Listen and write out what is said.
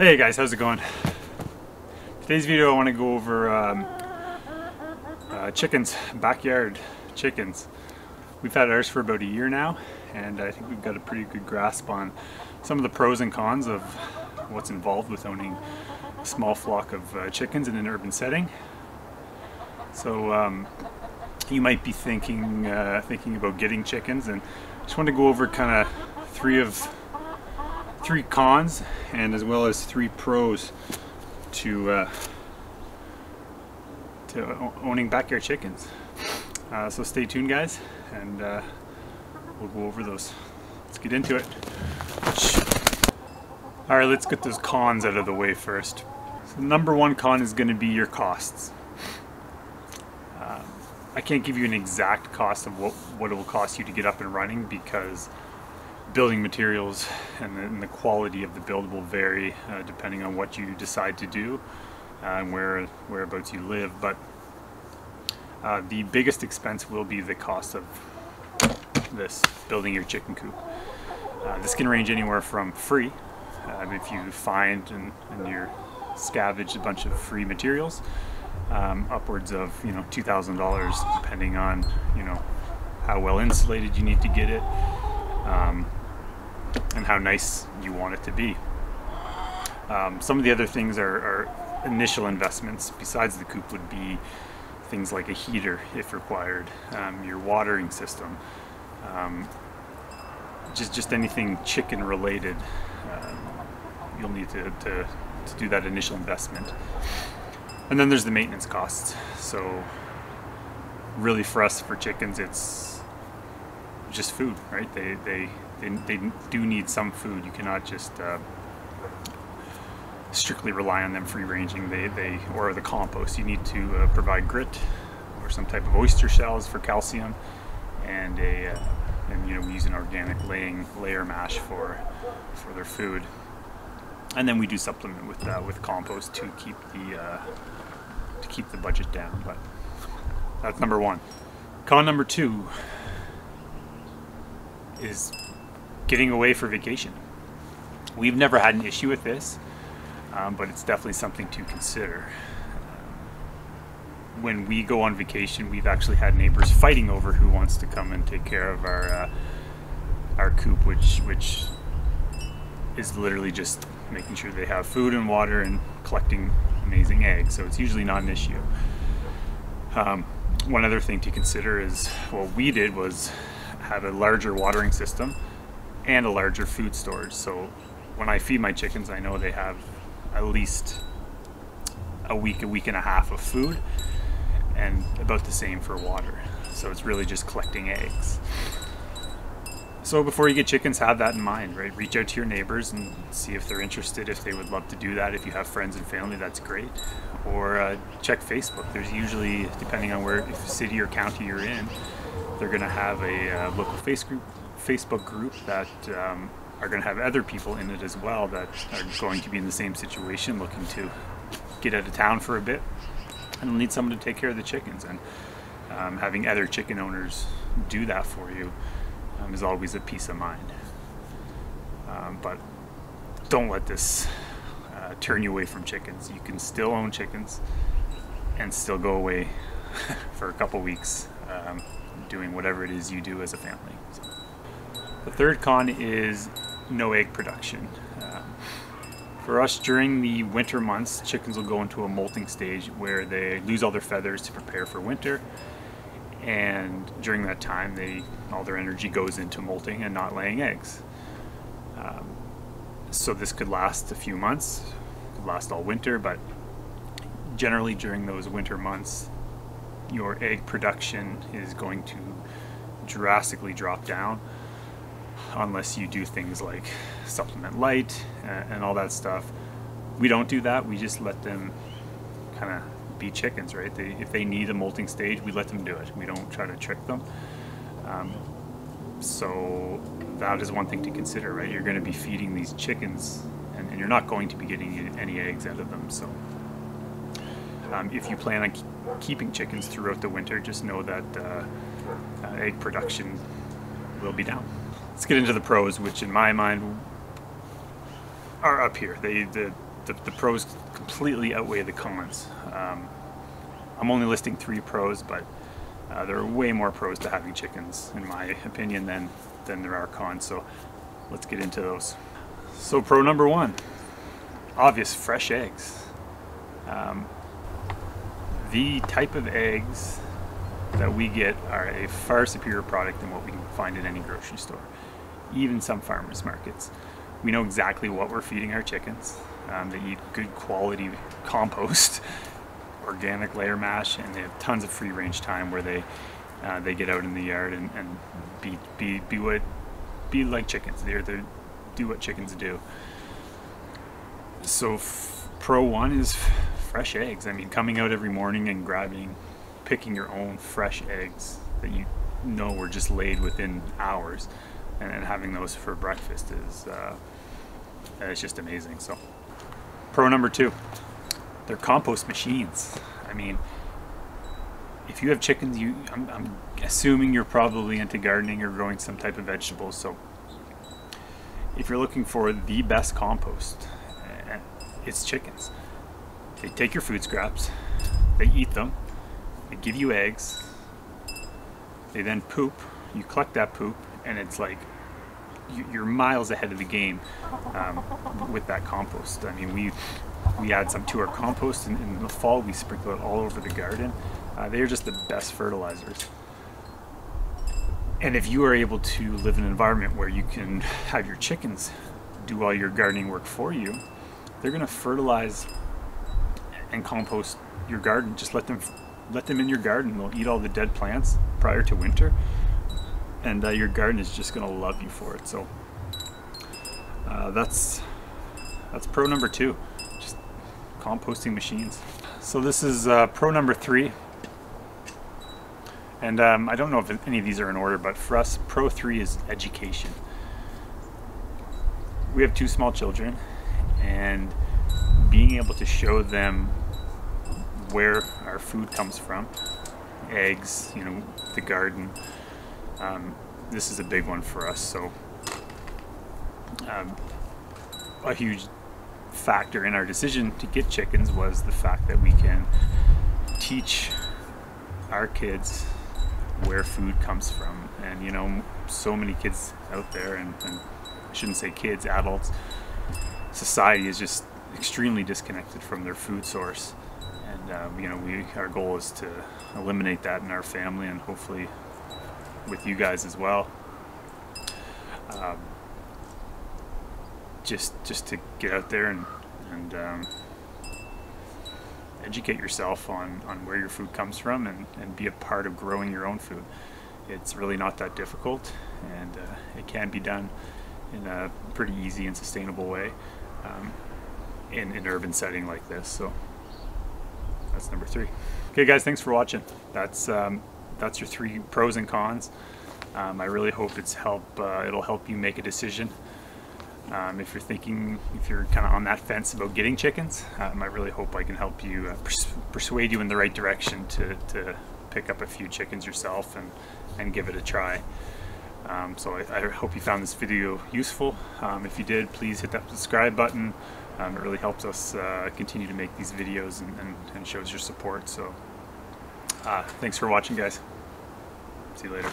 Hey guys, how's it going? Today's video I want to go over chickens, backyard chickens. We've had ours for about a year now, and I think we've got a pretty good grasp on some of the pros and cons of what's involved with owning a small flock of chickens in an urban setting. So you might be thinking about getting chickens, and I just want to go over kind of three cons and as well as three pros to owning backyard chickens. So stay tuned, guys, and we'll go over those. Let's get into it. Alright, let's get those cons out of the way first. So number one con is going to be your costs. I can't give you an exact cost of what it will cost you to get up and running, because building materials and the quality of the build will vary depending on what you decide to do and whereabouts you live. But the biggest expense will be the cost of building your chicken coop. This can range anywhere from free, if you find and you're scavenged a bunch of free materials, upwards of $2,000, depending on how well insulated you need to get it, and how nice you want it to be. Some of the other things are initial investments besides the coop would be things like a heater if required, your watering system, just anything chicken related. You'll need to do that initial investment. And then there's the maintenance costs. So really for us, for chickens, it's just food, right? They do need some food. You cannot just strictly rely on them free ranging. Or the compost. You need to provide grit or some type of oyster shells for calcium, and we use an organic layer mash for their food. And then we do supplement with compost to keep the budget down. But that's number one. Con number two is getting away for vacation. We've never had an issue with this, but it's definitely something to consider. When we go on vacation, we've actually had neighbors fighting over who wants to come and take care of our coop, which is literally just making sure they have food and water and collecting amazing eggs. So it's usually not an issue. One other thing to consider is what we did was have a larger watering system and a larger food storage. So when I feed my chickens, I know they have at least a week and a half of food, and about the same for water. So it's really just collecting eggs. So before you get chickens, have that in mind, right? Reach out to your neighbors and see if they're interested, if they would love to do that. If you have friends and family, that's great. Or check Facebook. There's usually, depending on if city or county you're in, they're going to have a local Facebook group that are going to have other people in it as well that are going to be in the same situation, looking to get out of town for a bit and need someone to take care of the chickens. And having other chicken owners do that for you is always a peace of mind. But don't let this turn you away from chickens. You can still own chickens and still go away for a couple weeks doing whatever it is you do as a family. So, the third con is no egg production. For us, during the winter months, chickens will go into a molting stage where they lose all their feathers to prepare for winter. And during that time, all their energy goes into molting and not laying eggs. So this could last a few months, could last all winter, but generally during those winter months, your egg production is going to drastically drop down unless you do things like supplement light and all that stuff. We don't do that. We just let them kind of be chickens, right? If they need a molting stage, we let them do it. We don't try to trick them. So that is one thing to consider, right? You're going to be feeding these chickens, and you're not going to be getting any eggs out of them. So if you plan on keeping chickens throughout the winter, just know that egg production will be down. Let's get into the pros, which in my mind are up here. The the pros completely outweigh the cons. I'm only listing 3 pros, but there are way more pros to having chickens, in my opinion, than there are cons. So let's get into those. So pro number 1, obvious, fresh eggs. The type of eggs that we get are a far superior product than what we can find in any grocery store, even some farmers markets. We know exactly what we're feeding our chickens. They eat good quality compost, organic layer mash, and they have tons of free range time where they get out in the yard and be like chickens. They do what chickens do. So pro 1 is fresh eggs. I mean, coming out every morning and picking your own fresh eggs that you know were just laid within hours, and having those for breakfast is it's just amazing. So pro number 2, they're compost machines. I mean, if you have chickens, I'm assuming you're probably into gardening or growing some type of vegetables. So if you're looking for the best compost, it's chickens. They take your food scraps, they eat them, they give you eggs, they then poop, you collect that poop, and it's like you're miles ahead of the game with that compost. I mean, we add some to our compost in the fall. We sprinkle it all over the garden. They're just the best fertilizers. And if you are able to live in an environment where you can have your chickens do all your gardening work for you, they're going to fertilize and compost your garden. Just let them in your garden. They'll eat all the dead plants prior to winter, and your garden is just going to love you for it. So that's pro number 2, just composting machines. So this is pro number 3, and I don't know if any of these are in order, but for us, pro 3 is education. We have 2 small children, and being able to show them where our food comes from, eggs, you know, the garden, this is a big one for us. So a huge factor in our decision to get chickens was the fact that we can teach our kids where food comes from. And you know, so many kids out there, and I shouldn't say kids, adults, society is just extremely disconnected from their food source. And you know, our goal is to eliminate that in our family, and hopefully with you guys as well. Just to get out there and educate yourself on where your food comes from, and be a part of growing your own food. It's really not that difficult, and it can be done in a pretty easy and sustainable way in an urban setting like this. So that's number 3. Okay guys, thanks for watching. That's your 3 pros and cons. I really hope it'll help you make a decision. If you're kind of on that fence about getting chickens, I really hope I can help you persuade you in the right direction to pick up a few chickens yourself and give it a try. So I hope you found this video useful. If you did, please hit that subscribe button. It really helps us continue to make these videos and shows your support. So thanks for watching, guys. See you later.